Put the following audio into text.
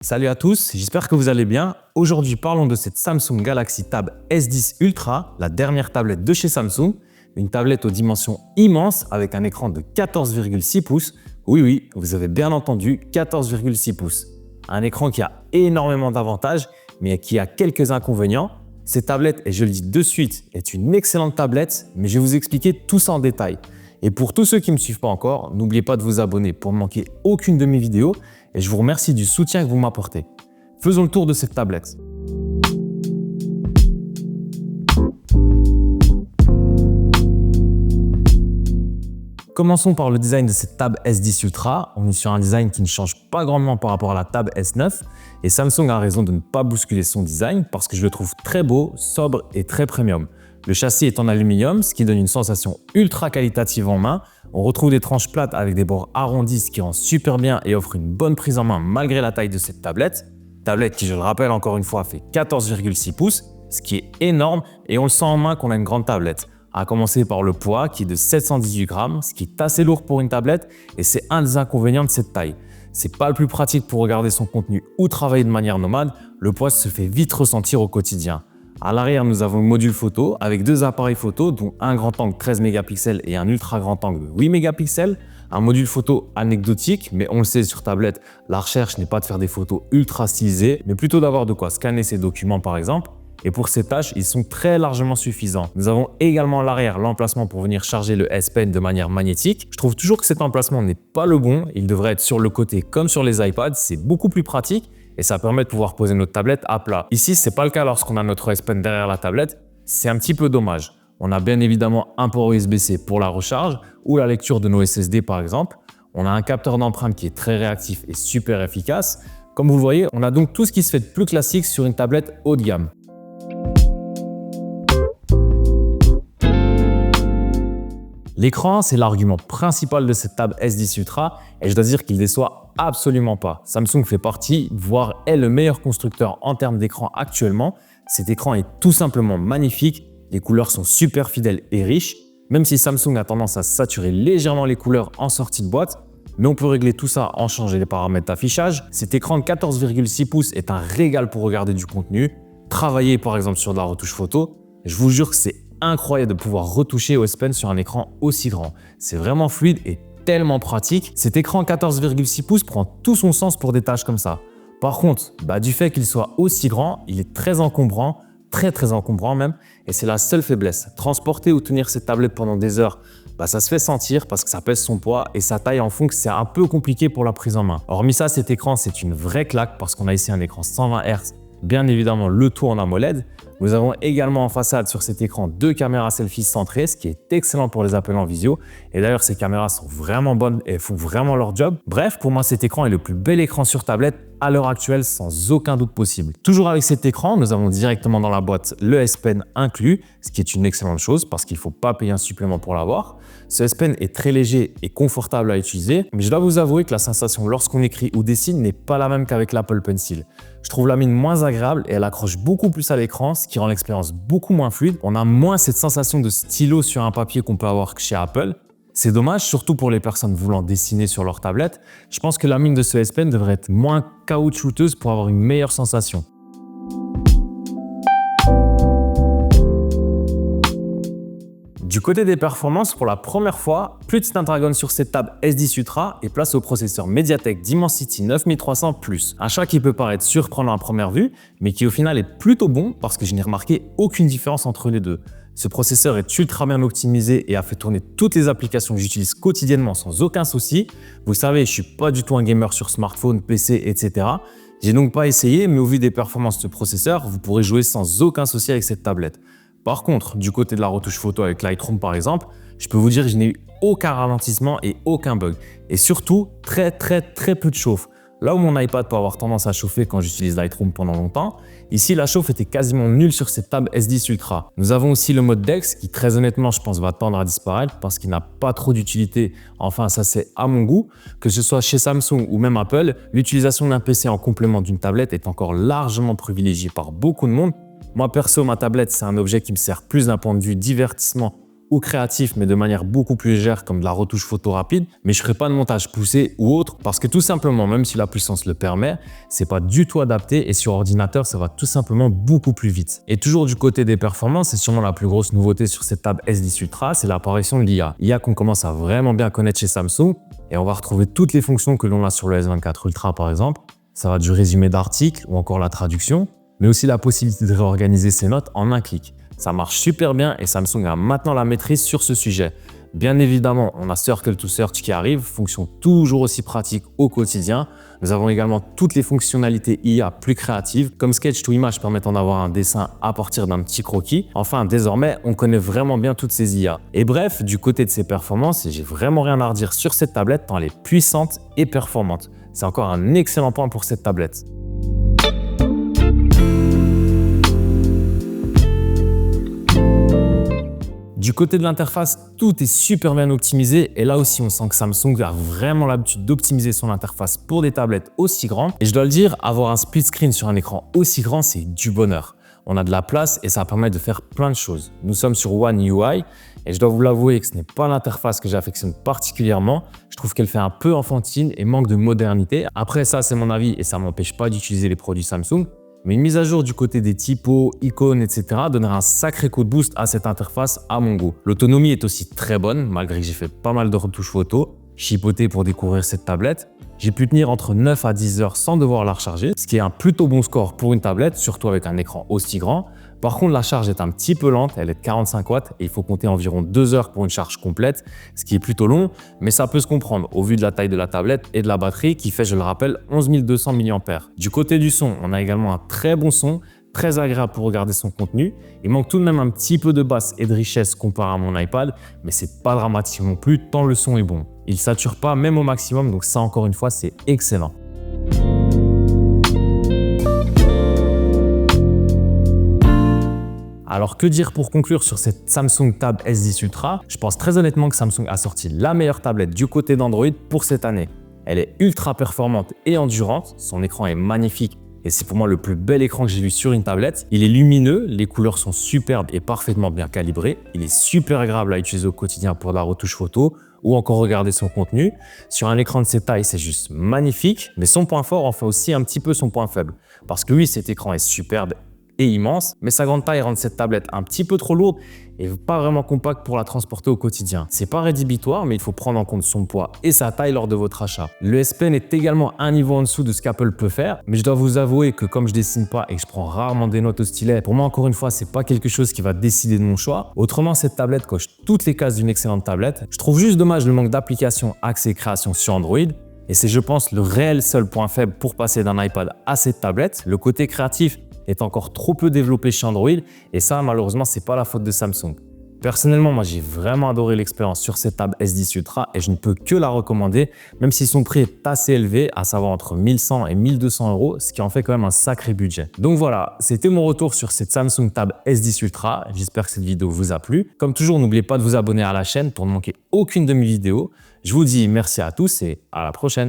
Salut à tous, j'espère que vous allez bien. Aujourd'hui, parlons de cette Samsung Galaxy Tab S10 Ultra, la dernière tablette de chez Samsung. Une tablette aux dimensions immenses avec un écran de 14,6 pouces. Oui, vous avez bien entendu, 14,6 pouces. Un écran qui a énormément d'avantages, mais qui a quelques inconvénients. Cette tablette, et je le dis de suite, est une excellente tablette, mais je vais vous expliquer tout ça en détail. Et pour tous ceux qui ne me suivent pas encore, n'oubliez pas de vous abonner pour ne manquer aucune de mes vidéos et je vous remercie du soutien que vous m'apportez. Faisons le tour de cette tablette. Commençons par le design de cette Tab S10 Ultra. On est sur un design qui ne change pas grandement par rapport à la Tab S9 et Samsung a raison de ne pas bousculer son design parce que je le trouve très beau, sobre et très premium. Le châssis est en aluminium, ce qui donne une sensation ultra qualitative en main. On retrouve des tranches plates avec des bords arrondis, ce qui rend super bien et offre une bonne prise en main malgré la taille de cette tablette. Tablette qui, je le rappelle encore une fois, fait 14,6 pouces, ce qui est énorme et on le sent en main qu'on a une grande tablette. À commencer par le poids qui est de 718 grammes, ce qui est assez lourd pour une tablette et c'est un des inconvénients de cette taille. C'est pas le plus pratique pour regarder son contenu ou travailler de manière nomade, le poids se fait vite ressentir au quotidien. À l'arrière, nous avons le module photo avec deux appareils photo, dont un grand angle 13 mégapixels et un ultra grand angle de 8 mégapixels. Un module photo anecdotique, mais on le sait sur tablette, la recherche n'est pas de faire des photos ultra stylisées, mais plutôt d'avoir de quoi scanner ses documents par exemple. Et pour ces tâches, ils sont très largement suffisants. Nous avons également à l'arrière l'emplacement pour venir charger le S Pen de manière magnétique. Je trouve toujours que cet emplacement n'est pas le bon, il devrait être sur le côté comme sur les iPads, c'est beaucoup plus pratique. Et ça permet de pouvoir poser notre tablette à plat. Ici, ce n'est pas le cas lorsqu'on a notre S Pen derrière la tablette. C'est un petit peu dommage. On a bien évidemment un port USB-C pour la recharge ou la lecture de nos SSD par exemple. On a un capteur d'empreinte qui est très réactif et super efficace. Comme vous voyez, on a donc tout ce qui se fait de plus classique sur une tablette haut de gamme. L'écran, c'est l'argument principal de cette Tab S10 Ultra et je dois dire qu'il déçoit absolument pas. Samsung fait partie, voire est le meilleur constructeur en termes d'écran actuellement. Cet écran est tout simplement magnifique, les couleurs sont super fidèles et riches, même si Samsung a tendance à saturer légèrement les couleurs en sortie de boîte, mais on peut régler tout ça en changeant les paramètres d'affichage. Cet écran de 14,6 pouces est un régal pour regarder du contenu, travailler par exemple sur de la retouche photo. Je vous jure que c'est incroyable de pouvoir retoucher au S Pen sur un écran aussi grand. C'est vraiment fluide et tellement pratique. Cet écran 14,6 pouces prend tout son sens pour des tâches comme ça. Par contre, du fait qu'il soit aussi grand, il est très encombrant, très encombrant même, et c'est la seule faiblesse. Transporter ou tenir cette tablette pendant des heures, ça se fait sentir parce que ça pèse son poids et sa taille en fond que c'est un peu compliqué pour la prise en main. Hormis ça, cet écran, c'est une vraie claque parce qu'on a ici un écran 120 Hz, bien évidemment le tout en AMOLED. Nous avons également en façade sur cet écran deux caméras selfie centrées, ce qui est excellent pour les appels en visio. Et d'ailleurs, ces caméras sont vraiment bonnes et font vraiment leur job. Bref, pour moi, cet écran est le plus bel écran sur tablette à l'heure actuelle, sans aucun doute possible. Toujours avec cet écran, nous avons directement dans la boîte le S Pen inclus, ce qui est une excellente chose parce qu'il ne faut pas payer un supplément pour l'avoir. Ce S Pen est très léger et confortable à utiliser, mais je dois vous avouer que la sensation lorsqu'on écrit ou dessine n'est pas la même qu'avec l'Apple Pencil. Je trouve la mine moins agréable et elle accroche beaucoup plus à l'écran, ce qui rend l'expérience beaucoup moins fluide. On a moins cette sensation de stylo sur un papier qu'on peut avoir chez Apple. C'est dommage, surtout pour les personnes voulant dessiner sur leur tablette. Je pense que la mine de ce S Pen devrait être moins caoutchouteuse pour avoir une meilleure sensation. Du côté des performances, pour la première fois, plus de Snapdragon sur cette Tab S10 Ultra et place au processeur Mediatek Dimensity 9300+. Un choix qui peut paraître surprenant à première vue, mais qui au final est plutôt bon parce que je n'ai remarqué aucune différence entre les deux. Ce processeur est ultra bien optimisé et a fait tourner toutes les applications que j'utilise quotidiennement sans aucun souci. Vous savez, je suis pas du tout un gamer sur smartphone, PC, etc. J'ai donc pas essayé, mais au vu des performances de ce processeur, vous pourrez jouer sans aucun souci avec cette tablette. Par contre, du côté de la retouche photo avec Lightroom par exemple, je peux vous dire que je n'ai eu aucun ralentissement et aucun bug. Et surtout, très peu de chauffe. Là où mon iPad peut avoir tendance à chauffer quand j'utilise Lightroom pendant longtemps, ici la chauffe était quasiment nulle sur cette Tab S10 Ultra. Nous avons aussi le mode DeX qui très honnêtement je pense va tendre à disparaître parce qu'il n'a pas trop d'utilité, enfin ça c'est à mon goût. Que ce soit chez Samsung ou même Apple, l'utilisation d'un PC en complément d'une tablette est encore largement privilégiée par beaucoup de monde. Moi perso, ma tablette c'est un objet qui me sert plus d'un point de vue divertissement ou créatif, mais de manière beaucoup plus légère, comme de la retouche photo rapide, mais je ferai pas de montage poussé ou autre, parce que tout simplement, même si la puissance le permet, c'est pas du tout adapté et sur ordinateur, ça va tout simplement beaucoup plus vite. Et toujours du côté des performances, c'est sûrement la plus grosse nouveauté sur cette table S10 Ultra, c'est l'apparition de l'IA. IA qu'on commence à vraiment bien connaître chez Samsung, et on va retrouver toutes les fonctions que l'on a sur le S24 Ultra par exemple. Ça va du résumé d'articles ou encore la traduction, mais aussi la possibilité de réorganiser ses notes en un clic. Ça marche super bien et Samsung a maintenant la maîtrise sur ce sujet. Bien évidemment, on a Circle to Search qui arrive, fonction toujours aussi pratique au quotidien. Nous avons également toutes les fonctionnalités IA plus créatives, comme Sketch to Image permettant d'avoir un dessin à partir d'un petit croquis. Enfin, désormais, on connaît vraiment bien toutes ces IA. Et bref, du côté de ses performances, j'ai vraiment rien à redire sur cette tablette tant elle est puissante et performante. C'est encore un excellent point pour cette tablette. Du côté de l'interface, tout est super bien optimisé et là aussi on sent que Samsung a vraiment l'habitude d'optimiser son interface pour des tablettes aussi grandes. Et je dois le dire, avoir un split screen sur un écran aussi grand, c'est du bonheur. On a de la place et ça permet de faire plein de choses. Nous sommes sur One UI et je dois vous l'avouer que ce n'est pas l'interface que j'affectionne particulièrement. Je trouve qu'elle fait un peu enfantine et manque de modernité. Après ça, c'est mon avis et ça ne m'empêche pas d'utiliser les produits Samsung. Mais une mise à jour du côté des typos, icônes, etc. donnerait un sacré coup de boost à cette interface à mon goût. L'autonomie est aussi très bonne, malgré que j'ai fait pas mal de retouches photo. Chipoté pour découvrir cette tablette. J'ai pu tenir entre 9 à 10 heures sans devoir la recharger, ce qui est un plutôt bon score pour une tablette, surtout avec un écran aussi grand. Par contre, la charge est un petit peu lente, elle est de 45 watts et il faut compter environ 2 heures pour une charge complète, ce qui est plutôt long, mais ça peut se comprendre au vu de la taille de la tablette et de la batterie qui fait, je le rappelle, 11 200 mAh. Du côté du son, on a également un très bon son, très agréable pour regarder son contenu. Il manque tout de même un petit peu de basse et de richesse comparé à mon iPad, mais c'est pas dramatique non plus tant le son est bon. Il sature pas même au maximum, donc ça encore une fois, c'est excellent. Alors que dire pour conclure sur cette Samsung Tab S10 Ultra? Je pense très honnêtement que Samsung a sorti la meilleure tablette du côté d'Android pour cette année. Elle est ultra performante et endurante, son écran est magnifique et c'est pour moi le plus bel écran que j'ai vu sur une tablette. Il est lumineux, les couleurs sont superbes et parfaitement bien calibrées. Il est super agréable à utiliser au quotidien pour la retouche photo ou encore regarder son contenu. Sur un écran de cette taille, c'est juste magnifique, mais son point fort en fait aussi un petit peu son point faible. Parce que oui, cet écran est superbe et immense, mais sa grande taille rend cette tablette un petit peu trop lourde et pas vraiment compacte pour la transporter au quotidien. C'est pas rédhibitoire, mais il faut prendre en compte son poids et sa taille lors de votre achat. Le S Pen est également un niveau en dessous de ce qu'Apple peut faire, mais je dois vous avouer que comme je dessine pas et que je prends rarement des notes au stylet, pour moi encore une fois, c'est pas quelque chose qui va décider de mon choix. Autrement, cette tablette coche toutes les cases d'une excellente tablette. Je trouve juste dommage le manque d'applications accès et création sur Android. Et c'est, je pense, le réel seul point faible pour passer d'un iPad à cette tablette. Le côté créatif est encore trop peu développé chez Android et ça, malheureusement, c'est pas la faute de Samsung. Personnellement, moi, j'ai vraiment adoré l'expérience sur cette table S10 Ultra et je ne peux que la recommander, même si son prix est assez élevé, à savoir entre 1100 et 1200 €, ce qui en fait quand même un sacré budget. Donc voilà, c'était mon retour sur cette Samsung Tab S10 Ultra. J'espère que cette vidéo vous a plu. Comme toujours, n'oubliez pas de vous abonner à la chaîne pour ne manquer aucune de mes vidéos. Je vous dis merci à tous et à la prochaine.